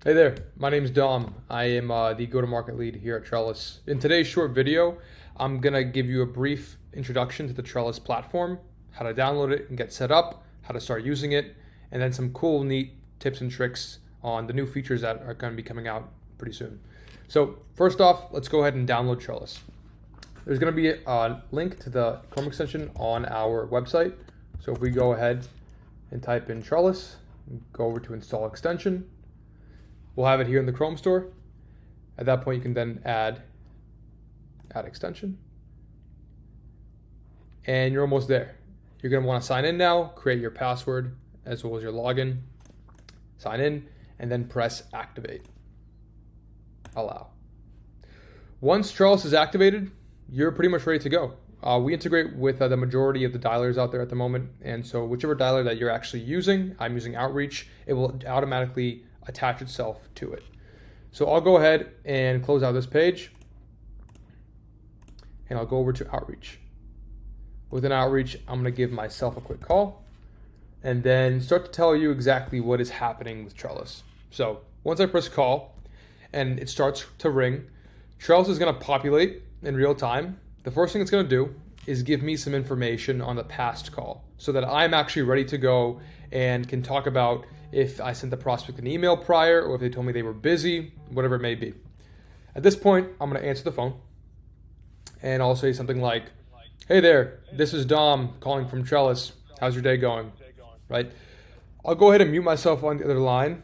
Hey there, my name's Dom. I am the go-to-market lead here at Trellus. In today's short video, I'm going to give you a brief introduction to the Trellus platform, how to download it and get set up, how to start using it, and then some cool, neat tips and tricks on the new features that are going to be coming out pretty soon. So first off, let's go ahead and download Trellus. There's going to be a link to the Chrome extension on our website. So if we go ahead and type in Trellus, go over to install extension, we'll have it here in the Chrome store. At that point, you can then add extension. And you're almost there. You're going to want to sign in now, create your password as well as your login, sign in, and then press activate. Allow. Once Trellus is activated, you're pretty much ready to go. We integrate with the majority of the dialers out there at the moment, and so whichever dialer that you're actually using, I'm using Outreach, it will automatically attach itself to it. So I'll go ahead and close out this page, and I'll go over to Outreach. Within Outreach, I'm going to give myself a quick call, and then start to tell you exactly what is happening with Trellus. So once I press call, and it starts to ring, Trellus is going to populate in real time. The first thing it's going to do is give me some information on the past call so that I'm actually ready to go and can talk about if I sent the prospect an email prior or if they told me they were busy, whatever it may be. At this point, I'm going to answer the phone and I'll say something like, "Hey there, this is Dom calling from Trellus. How's your day going?" Right? I'll go ahead and mute myself on the other line.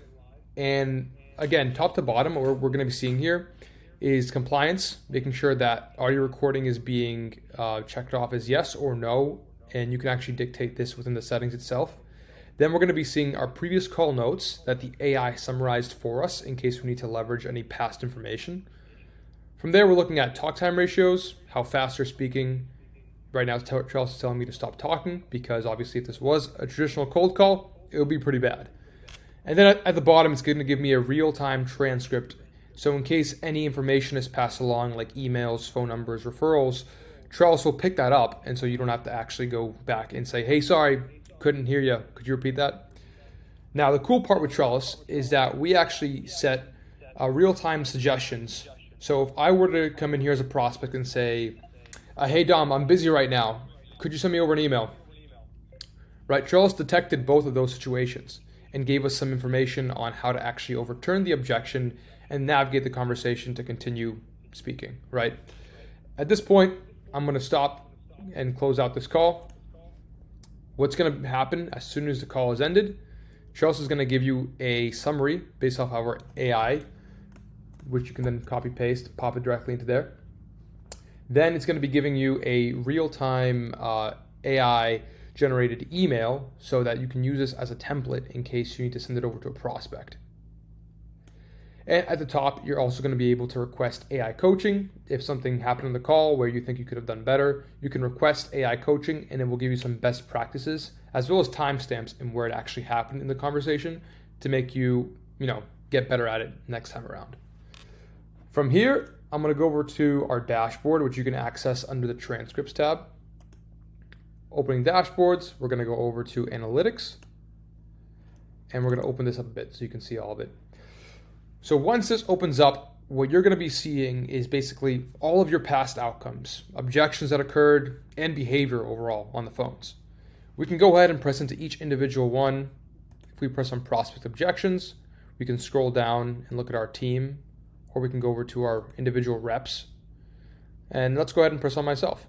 And again, top to bottom, what we're going to be seeing here is compliance, making sure that audio recording is being checked off as yes or no, and you can actually dictate this within the settings itself. Then we're going to be seeing our previous call notes that the AI summarized for us in case we need to leverage any past information. From there, we're looking at talk time ratios, how fast they're speaking. Right now, Trellus is telling me to stop talking because obviously if this was a traditional cold call, it would be pretty bad. And then at the bottom, it's going to give me a real-time transcript. So in case any information is passed along, like emails, phone numbers, referrals, Trellus will pick that up, and so you don't have to actually go back and say, "Hey, sorry, couldn't hear you. Could you repeat that?" Now, the cool part with Trellus is that we actually set real-time suggestions. So if I were to come in here as a prospect and say, "Hey, Dom, I'm busy right now. Could you send me over an email?" Right? Trellus detected both of those situations and gave us some information on how to actually overturn the objection and navigate the conversation to continue speaking, right? At this point, I'm going to stop and close out this call. What's going to happen as soon as the call is ended, Trellus is going to give you a summary based off our AI, which you can then copy paste, pop it directly into there. Then it's going to be giving you a real-time AI generated email so that you can use this as a template in case you need to send it over to a prospect. And at the top, you're also going to be able to request AI coaching. If something happened on the call where you think you could have done better, you can request AI coaching and it will give you some best practices as well as timestamps and where it actually happened in the conversation to make you, get better at it next time around. From here, I'm going to go over to our dashboard, which you can access under the transcripts tab. Opening dashboards, we're going to go over to analytics and we're going to open this up a bit so you can see all of it. So once this opens up, what you're going to be seeing is basically all of your past outcomes, objections that occurred, and behavior overall on the phones. We can go ahead and press into each individual one. If we press on prospect objections, we can scroll down and look at our team, or we can go over to our individual reps. And let's go ahead and press on myself.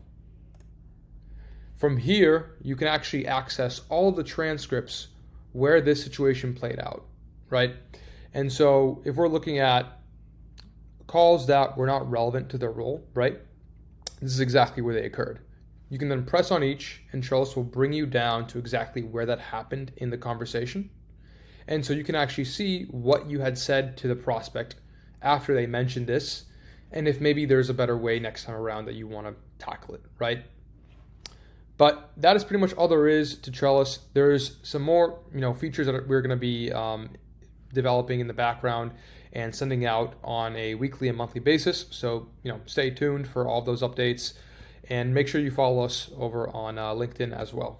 From here, you can actually access all of the transcripts where this situation played out, right? And so if we're looking at calls that were not relevant to their role, right? This is exactly where they occurred. You can then press on each and Trellus will bring you down to exactly where that happened in the conversation. And so you can actually see what you had said to the prospect after they mentioned this, and if maybe there's a better way next time around that you want to tackle it, right? But that is pretty much all there is to Trellus. There's some more, features that we're going to be developing in the background and sending out on a weekly and monthly basis. So, stay tuned for all of those updates and make sure you follow us over on LinkedIn as well.